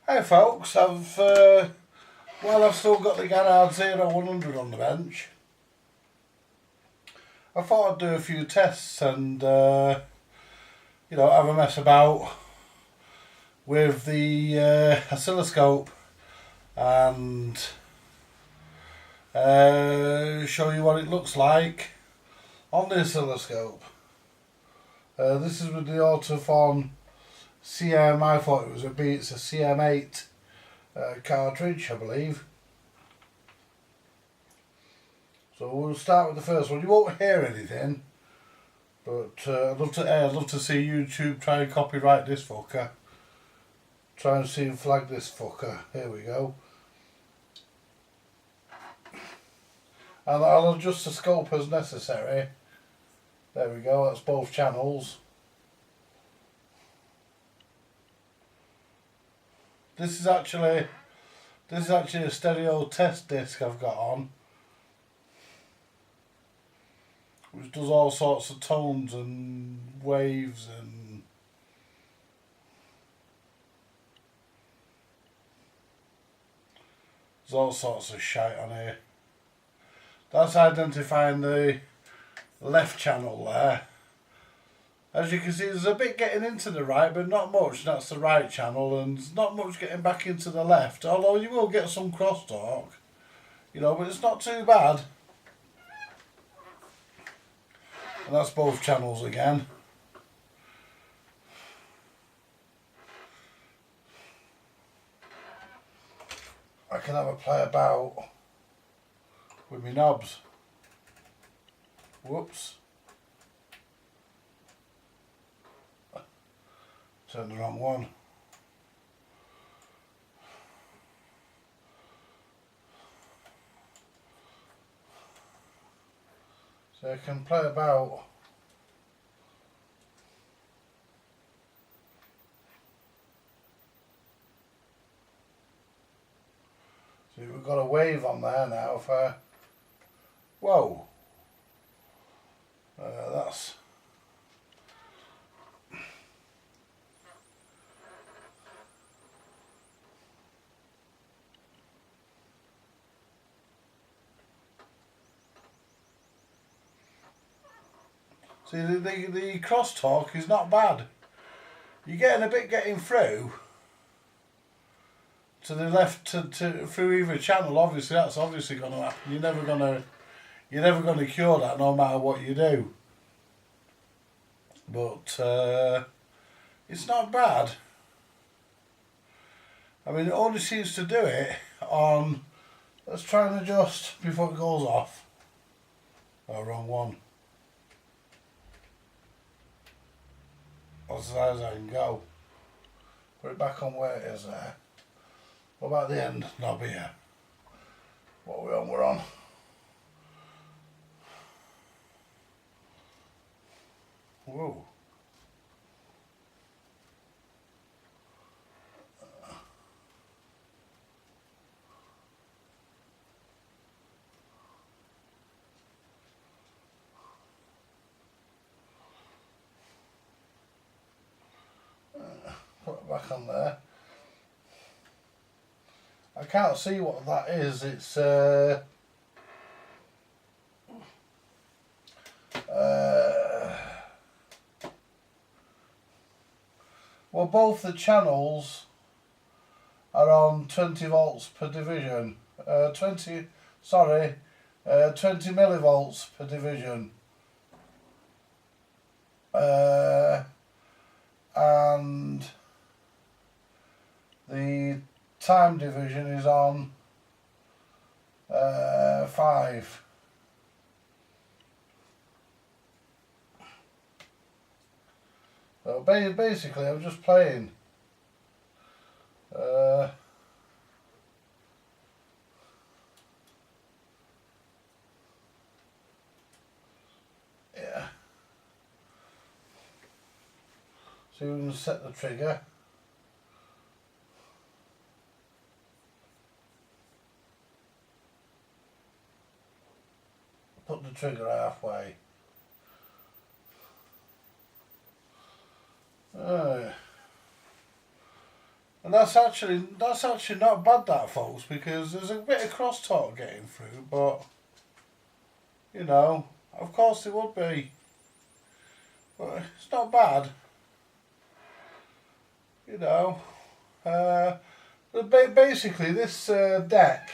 Hey folks, I've still got the Garrard 0100 on the bench. I thought I'd do a few tests and have a mess about with the oscilloscope and show you what it looks like on the oscilloscope. This is with the Autophon CM. I thought it was it's a CM8 cartridge, I believe. So we'll start with the first one. You won't hear anything, but I'd love to see YouTube try and copyright this fucker. Try and see and flag this fucker. Here we go. And I'll adjust the scope as necessary. There we go. That's both channels. This is actually a stereo test disc I've got on, which does all sorts of tones and waves and there's all sorts of shite on here. That's identifying the left channel there. As you can see, there's a bit getting into the right, but not much. That's the right channel, and there's not much getting back into the left, although you will get some crosstalk, but it's not too bad. And that's both channels again. I can have a play about with my knobs. Whoops. Turned the wrong one. So I can play about. See, we've got a wave on there now. Whoa. That's. See, the crosstalk is not bad. You're getting a bit getting through to the left through either channel. Obviously, that's obviously going to happen. You're never going to cure that, no matter what you do. But it's not bad. I mean, it only seems to do it on. Let's try and adjust before it goes off. Oh, wrong one. As high as I can go. Put it back on where it is there. What about the end knob here? What are we on? We're on. Whoa. Put it back on there. I can't see what that is. It's well, both the channels are on 20 volts per division. 20 millivolts per division. And the time division is on 5. So basically I'm just playing. Yeah. So we can set the trigger. Put the trigger halfway. And that's actually not bad, that, folks, because there's a bit of crosstalk getting through, but you know, of course there would be, but it's not bad. You know, basically this deck,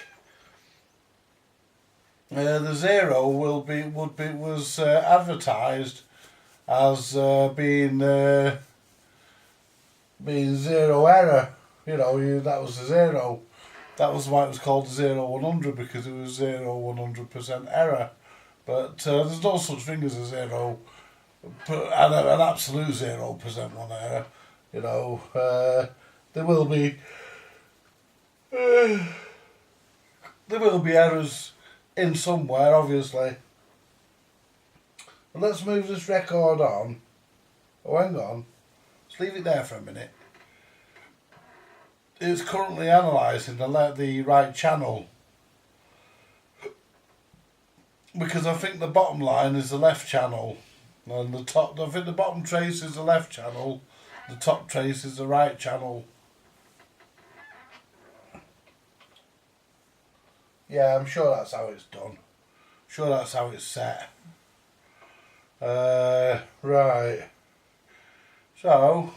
the Zero was advertised as being zero error. You know, that was the zero. That was why it was called 0-100, because it was 0-100% error. But there's no such thing as a zero, an absolute 0% one error. You know, there will be errors in somewhere, obviously. But let's move this record on. Oh, hang on. Let's leave it there for a minute. It's currently analysing the right channel, because I think the bottom line is the left channel, and I think the bottom trace is the left channel, the top trace is the right channel. Yeah, I'm sure that's how it's done. Sure that's how it's set. Right. So,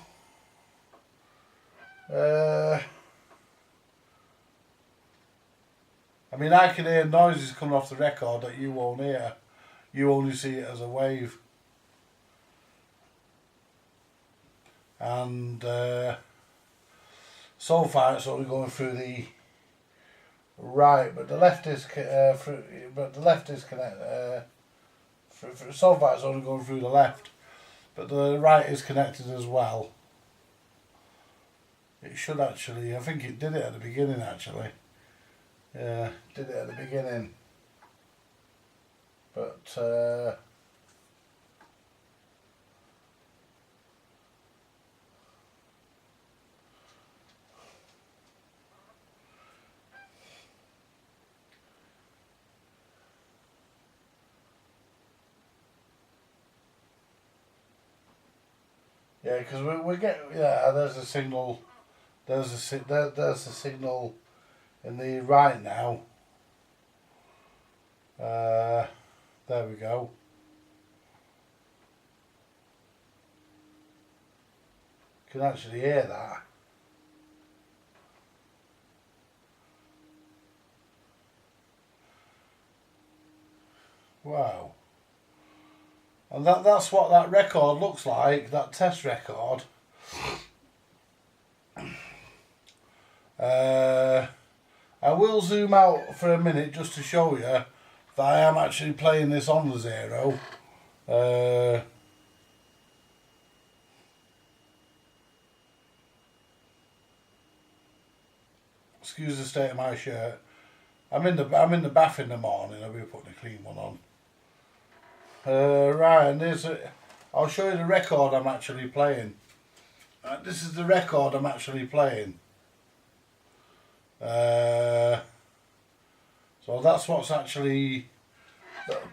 I mean, I can hear noises coming off the record that you won't hear. You only see it as a wave. And so far it's only going through the right, but the left is connected. So far it's only going through the left, but the right is connected as well. It should actually. I think it did it at the beginning, actually. Yeah, did it at the beginning. But yeah, because we get, yeah. There's a signal. There's a signal in the right now. There we go. You can actually hear that. Wow. And that's what that record looks like, that test record. I will zoom out for a minute just to show you that I am actually playing this on the Zero. Excuse the state of my shirt. I'm in the bath in the morning. I'll be putting a clean one on. Right, and I'll show you the record I'm actually playing. This is the record I'm actually playing. So that's what's actually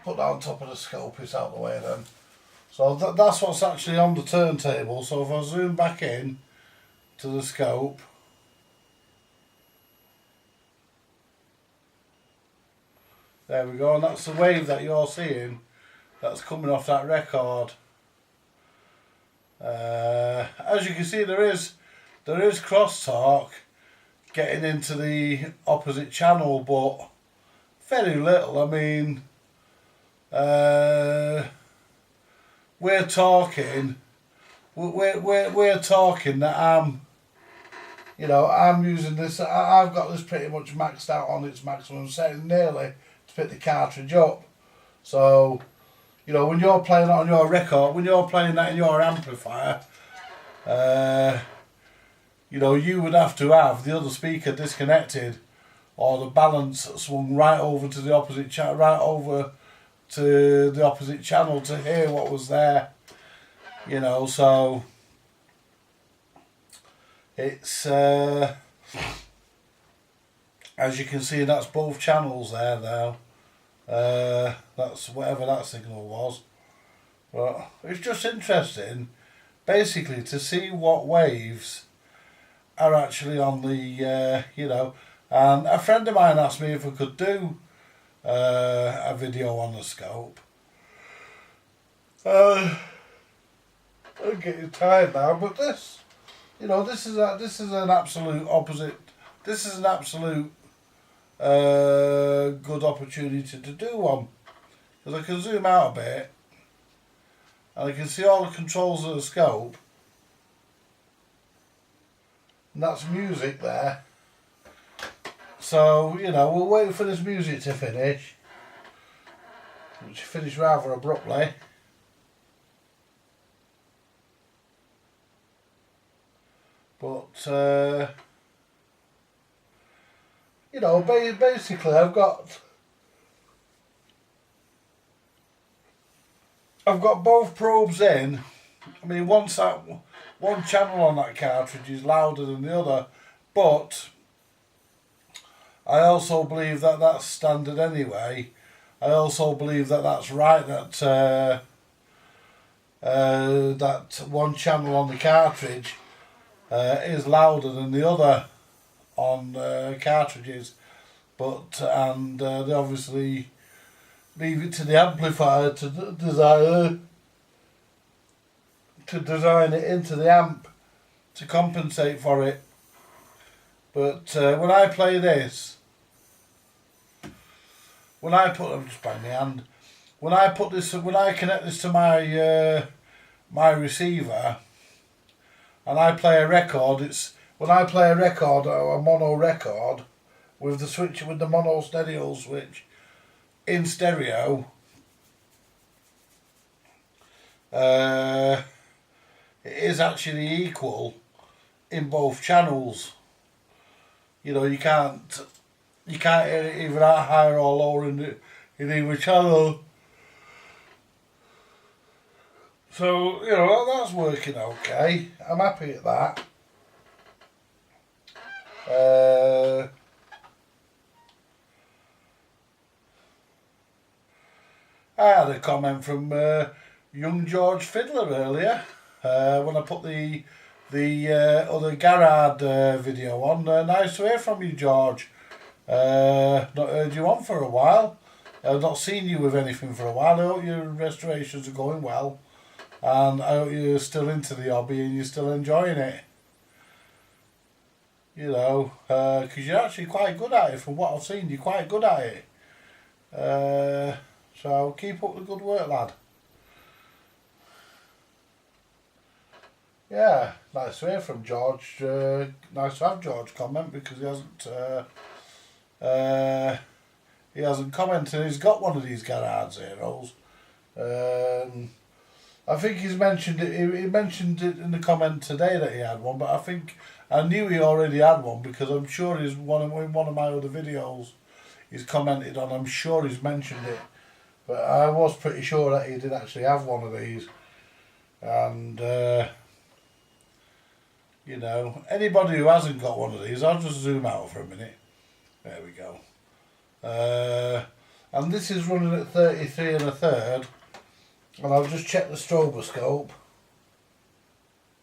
put that on top of the scope. It's out the way then. So that's what's actually on the turntable. So if I zoom back in to the scope, there we go, and that's the wave that you're seeing that's coming off that record. As you can see, there is crosstalk getting into the opposite channel, but very little. I mean, we're talking that I'm using this. I've got this pretty much maxed out on its maximum setting, nearly to pick the cartridge up. So, when you're playing it on your record, when you're playing that in your amplifier, you would have to have the other speaker disconnected, or the balance swung right over to the opposite channel, to hear what was there. So it's as you can see, that's both channels there now. That's whatever that signal was. But it's just interesting, basically, to see what waves are actually on the, you know, and a friend of mine asked me if we could do a video on the scope. I'm getting tired now, but this, you know, this is an absolute opposite. This is an absolute good opportunity to do one, because I can zoom out a bit and I can see all the controls of the scope, and that's music there. So, you know, we'll wait for this music to finish, which finished rather abruptly. But, you know, basically I've got both probes in. I mean, one channel on that cartridge is louder than the other, but I also believe that that's standard anyway. I also believe that that's right, that that one channel on the cartridge is louder than the other on cartridges, but they obviously leave it to the amplifier to design it into the amp to compensate for it. But when I play this, when I connect this to my my receiver, and I play a record, when I play a record, a mono record, with the mono stereo switch in stereo, it is actually equal in both channels. You know, you can't hear it either higher or lower in either channel. So, you know, that's working okay. I'm happy at that. I had a comment from young George Fiddler earlier when I put the other Garrard video on. Nice to hear from you, George. Not heard you on for a while. I've not seen you with anything for a while. I hope your restorations are going well, and I hope you're still into the hobby and you're still enjoying it. You know, because you're actually quite good at it. From what I've seen, you're quite good at it. So keep up the good work, lad. Yeah, nice to hear from George. Nice to have George comment, because he hasn't commented. He's got one of these Garrard Zeros. I think he's mentioned it. He mentioned it in the comment today that he had one, but I think I knew he already had one, because I'm sure he's in one of my other videos he's commented on. I'm sure he's mentioned it, but I was pretty sure that he did actually have one of these. And you know, anybody who hasn't got one of these, I'll just zoom out for a minute. There we go. And this is running at 33 1/3, and I'll just check the stroboscope,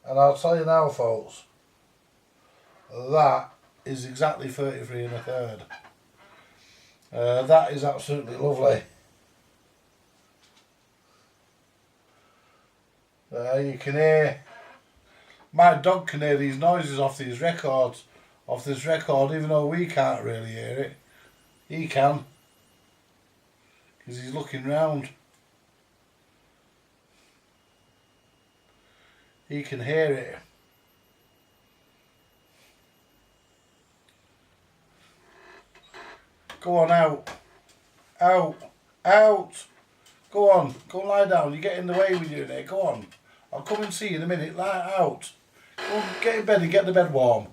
and I'll tell you now, folks, that is exactly 33 1/3. That is absolutely lovely. You can hear, my dog can hear these noises off this record, even though we can't really hear it. He can, because he's looking round. He can hear it. Go on, out. Go on, go and lie down. You're getting in the way with you there. Go on. I'll come and see you in a minute. Lie out. Go and get in bed and get the bed warm.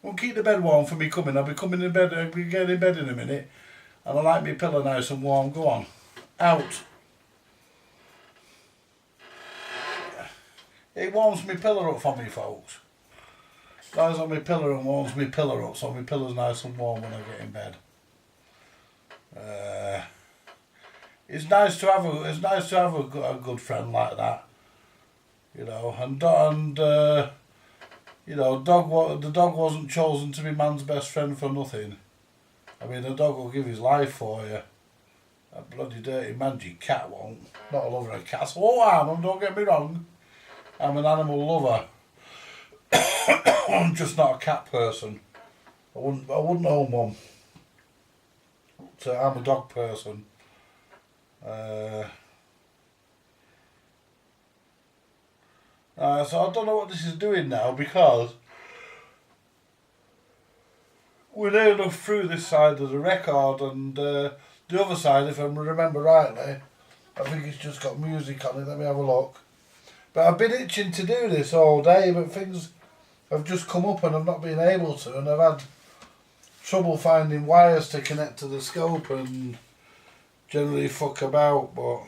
Go and keep the bed warm for me coming. I'll be coming in bed. I'll be getting in bed in a minute. And I like my pillow nice and warm. Go on. Out. It warms my pillow up for me, folks. Lies on my pillow and warms my pillow up, so my pillow's nice and warm when I get in bed. It's nice to have a good friend like that, you know, and You know, the dog wasn't chosen to be man's best friend for nothing. I mean, a dog will give his life for you. A bloody dirty mangy cat won't. Not a lover of cats. Oh, I am, don't get me wrong. I'm an animal lover. I'm just not a cat person. I wouldn't own one. So I'm a dog person. So I don't know what this is doing now because we're near enough through this side of the record, and the other side, if I remember rightly, I think it's just got music on it. Let me have a look. But I've been itching to do this all day, but things have just come up and I've not been able to, and I've had trouble finding wires to connect to the scope and generally fuck about, but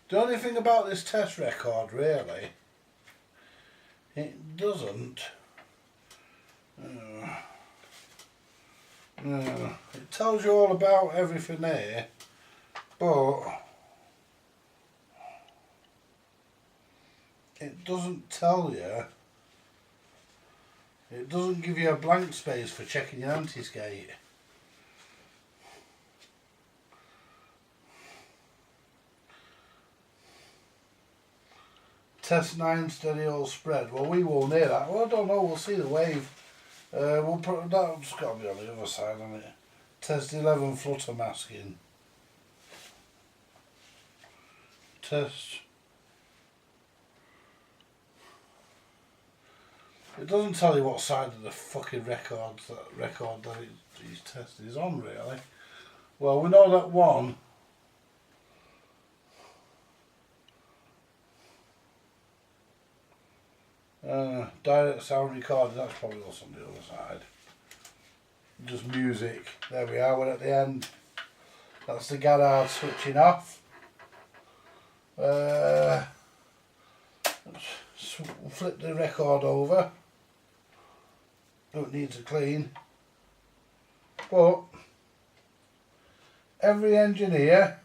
the only thing about this test record, really, it doesn't. It tells you all about everything here, but it doesn't tell you. It doesn't give you a blank space for checking your anti-skate. Test 9 steady all spread. Well, we won't hear that. Well, I don't know. We'll see the wave. We'll put that's got to be on the other side, hasn't it? Test 11 flutter masking. Test. It doesn't tell you what side of the fucking record that he's tested is on, really. Well, we know that one. Direct sound recording, that's probably what's on the other side. Just music. There we are, we're at the end. That's the Garrard switching off. Let's flip the record over. Don't need to clean. But every engineer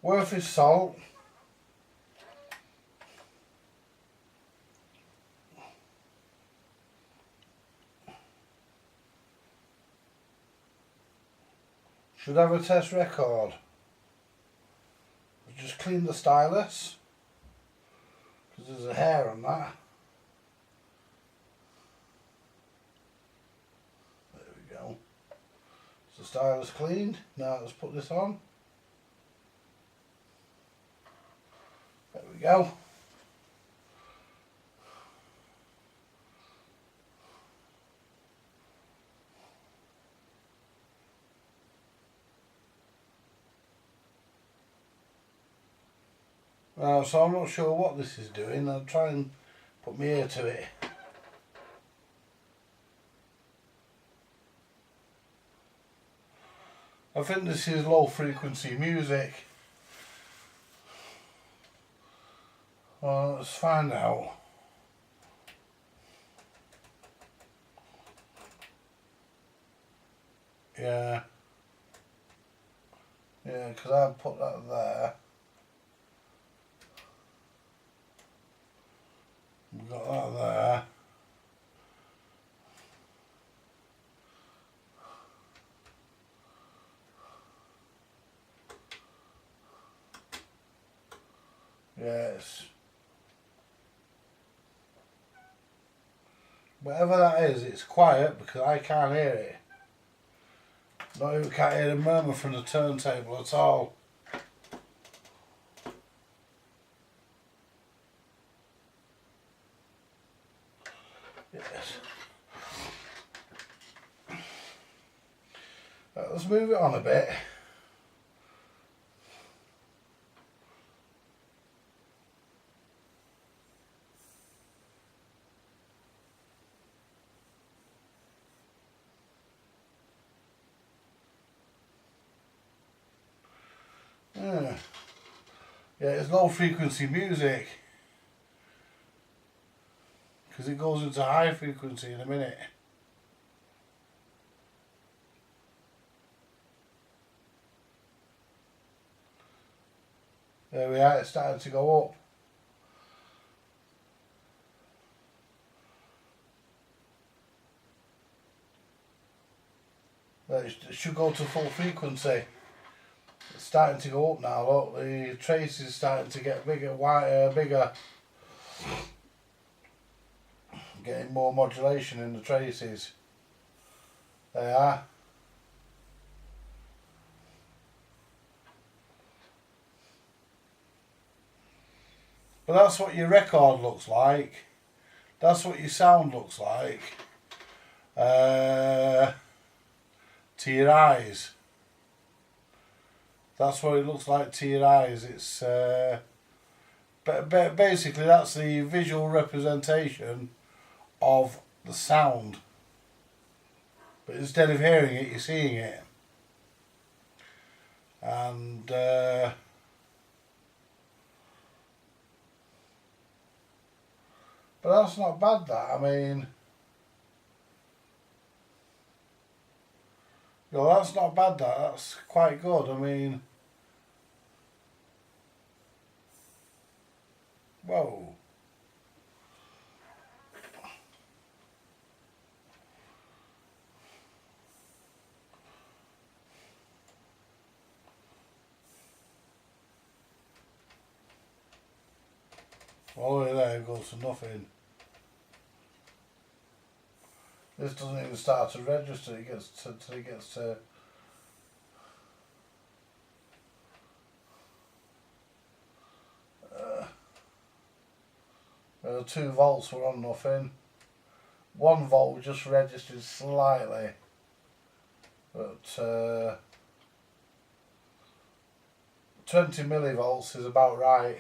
worth his salt should have a test record. Just clean the stylus because there's a hair on that. There we go. So the stylus cleaned. Now let's put this on. There we go. So I'm not sure what this is doing. I'll try and put my ear to it. I think this is low frequency music. Well, let's find out. Yeah, because I put that there. We've got that there. Yes. Whatever that is, it's quiet because I can't hear it. Not even can't hear the murmur from the turntable at all. Yes. Right, let's move it on a bit. Yeah, it's low frequency music because it goes into high frequency in a minute. There we are, it's starting to go up. It should go to full frequency. It's starting to go up now, look, the trace is starting to get bigger, wider, bigger. Getting more modulation in the traces. There they are. But that's what your record looks like. That's what your sound looks like. To your eyes. That's what it looks like to your eyes. It's basically that's the visual representation of the sound. But instead of hearing it, you're seeing it. And but that's not bad, that. I mean, no, that's not bad, that. That's quite good. I mean, whoa. All the way there goes to nothing. This doesn't even start to register. It gets to the 2 volts were on nothing. 1 volt just registered slightly, but 20 millivolts is about right.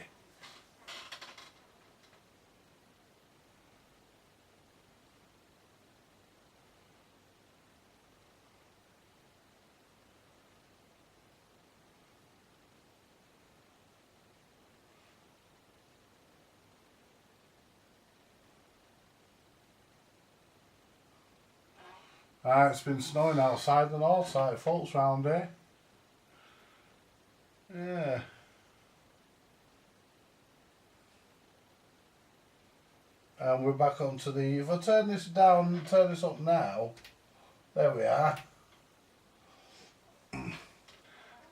It's been snowing outside and all side folks round here. Yeah. And we're back onto the, if I turn this down, turn this up now, there we are.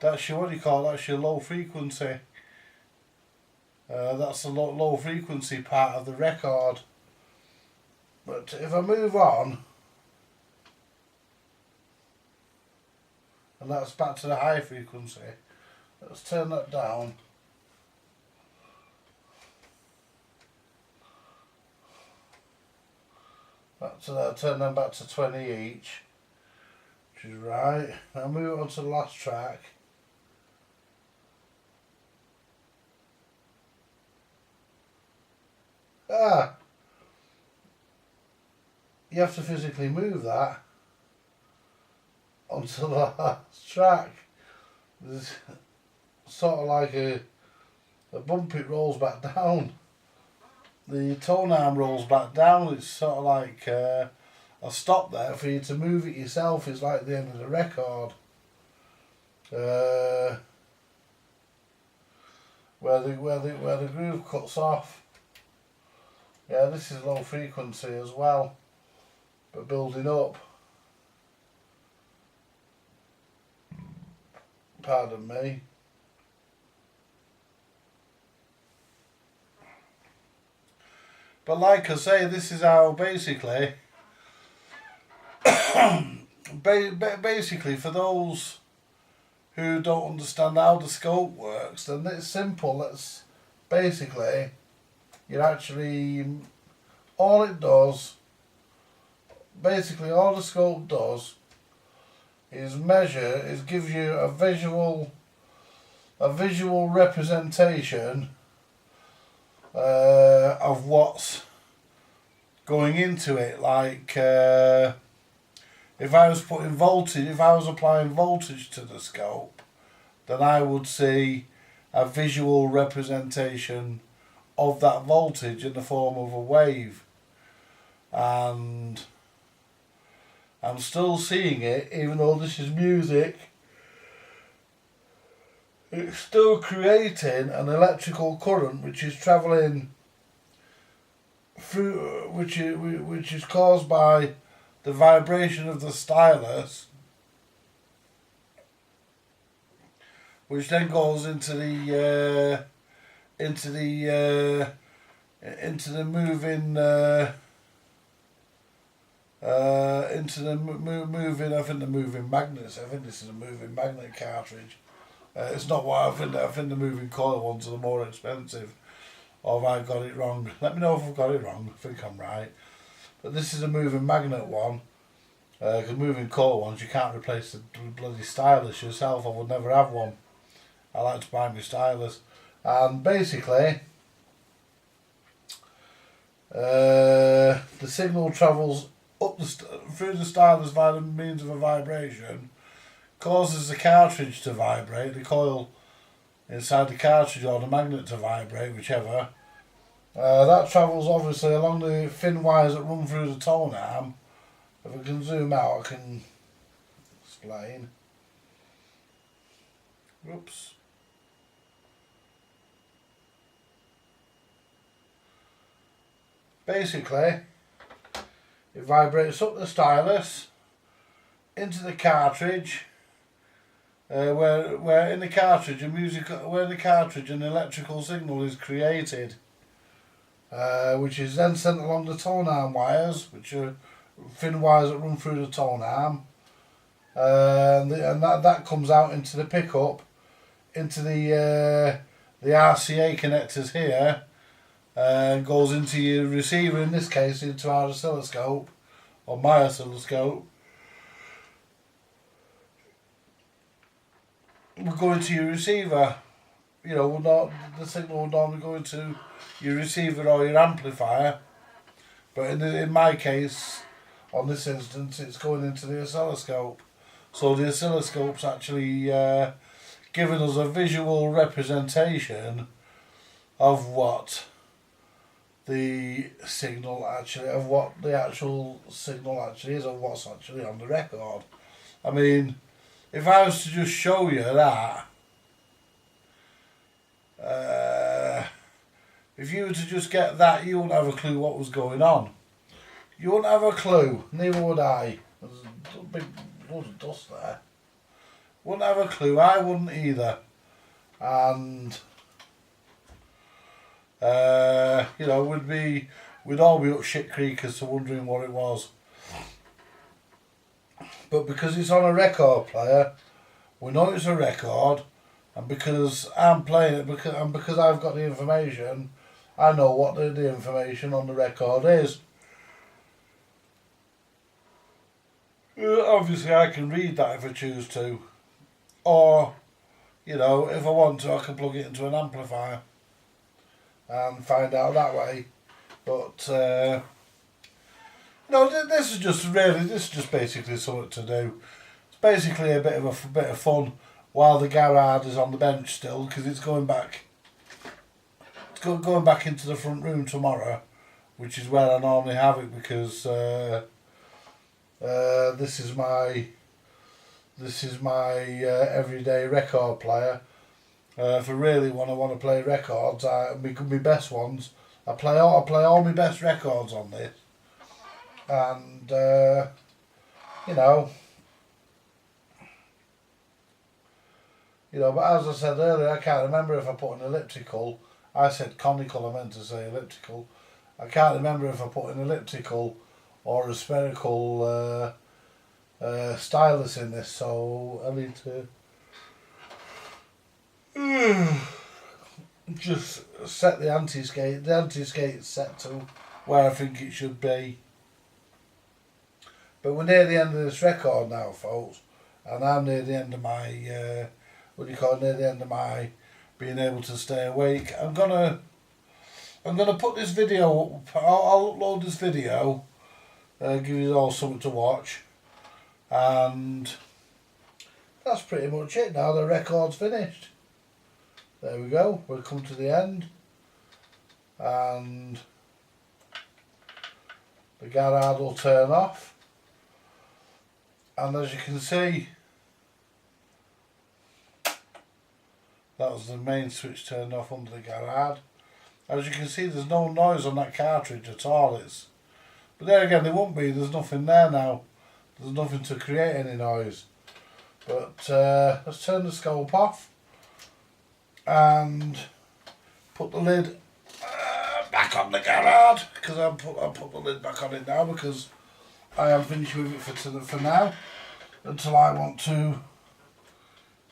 That's your, what do you call it? That's your low frequency. That's the low frequency part of the record. But if I move on, and that's back to the high frequency, let's turn that down. Back to that, turn them back to 20 each, which is right. Now move on to the last track. You have to physically move that onto the last track. There's sort of like a bump, it rolls back down. The tone arm rolls back down. It's sort of like a stop there for you to move it yourself. Is like the end of the record. Where the groove cuts off. Yeah, this is low frequency as well, but building up. Pardon me. But like I say, this is how basically, basically for those who don't understand how the scope works, then it's simple. It's basically, you're actually, all it does, basically all the scope does is measure, is give you a visual representation of what's going into it. Like if I was putting voltage, if I was applying voltage to the scope, then I would see a visual representation of that voltage in the form of a wave, and I'm still seeing it, even though this is music. it's still creating an electrical current which is travelling through, which is caused by the vibration of the stylus, which then goes into the moving moving. I think the moving magnets. I think this is a moving magnet cartridge. It's not what I think. I think the moving coil ones are the more expensive. Or have I got it wrong? Let me know if I've got it wrong. I think I'm right. But this is a moving magnet one. Because moving coil ones, you can't replace the bloody stylus yourself. I would never have one. I like to buy my stylus. And basically, the signal travels up through the stylus via the means of a vibration, causes the cartridge to vibrate, the coil inside the cartridge or the magnet to vibrate, whichever. That travels obviously along the thin wires that run through the tone arm. If I can zoom out, I can explain. Whoops. Basically, it vibrates up the stylus into the cartridge, where in the cartridge an electrical signal is created, which is then sent along the tone arm wires, which are thin wires that run through the tone arm, and that comes out into the pickup, into the RCA connectors here. Goes into your receiver, in this case into our oscilloscope, or my oscilloscope. Will go into your receiver. You know, the signal will normally go into your receiver or your amplifier, but in my case, on this instance, it's going into the oscilloscope. So the oscilloscope's actually giving us a visual representation of what the signal actually, of what the actual signal actually is, of what's actually on the record. I mean, if I was to just show you that, if you were to just get that, you wouldn't have a clue what was going on. You wouldn't have a clue, neither would I. There's a big load of dust there. Wouldn't have a clue, I wouldn't either. And you know, we'd all be up shit creek as to wondering what it was. But because it's on a record player, we know it's a record, and because I'm playing it, because I've got the information, I know what the information on the record is. Obviously I can read that if I choose to, or, you know, if I want to, I can plug it into an amplifier and find out that way. But no, this is just basically something to do. It's basically a bit of fun while the Garrard is on the bench still, because it's going back. It's going back into the front room tomorrow, which is where I normally have it, because this is my everyday record player. If I really want to play records, my best ones, I play all my best records on this, and you know. But as I said earlier, I can't remember if I put an elliptical. I said conical, I meant to say elliptical. I can't remember if I put an elliptical or a spherical stylus in this, so I need to just set the anti-skate. The anti-skate's set to where I think it should be. But we're near the end of this record now, folks, and I'm near the end of my near the end of my being able to stay awake. I'm gonna put this video up. I'll upload this video, give you all something to watch, and that's pretty much it now. The record's finished. There we go, we'll come to the end, and the Garrard will turn off, and as you can see, That was the main switch turned off under the Garrard. As you can see, there's no noise on that cartridge at all. But there again, there won't be. There's nothing there now. There's nothing to create any noise. But let's turn the scope off and put the lid back on the Garrard, because I'll put the lid back on it now, because I am finished with it for now, until I want to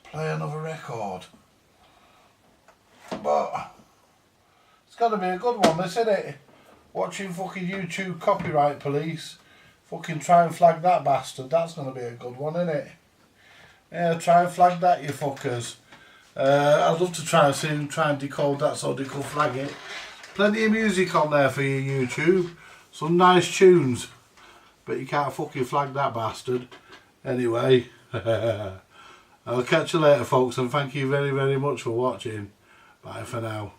play another record. But it's got to be a good one, this, isn't it? Watching fucking YouTube copyright police fucking try and flag that bastard. That's going to be a good one, isn't it? Yeah, try and flag that, you fuckers. I'd love to try and decode that so they could flag it. Plenty of music on there for you, YouTube. Some nice tunes. But you can't fucking flag that bastard. Anyway, I'll catch you later, folks, and thank you very, very much for watching. Bye for now.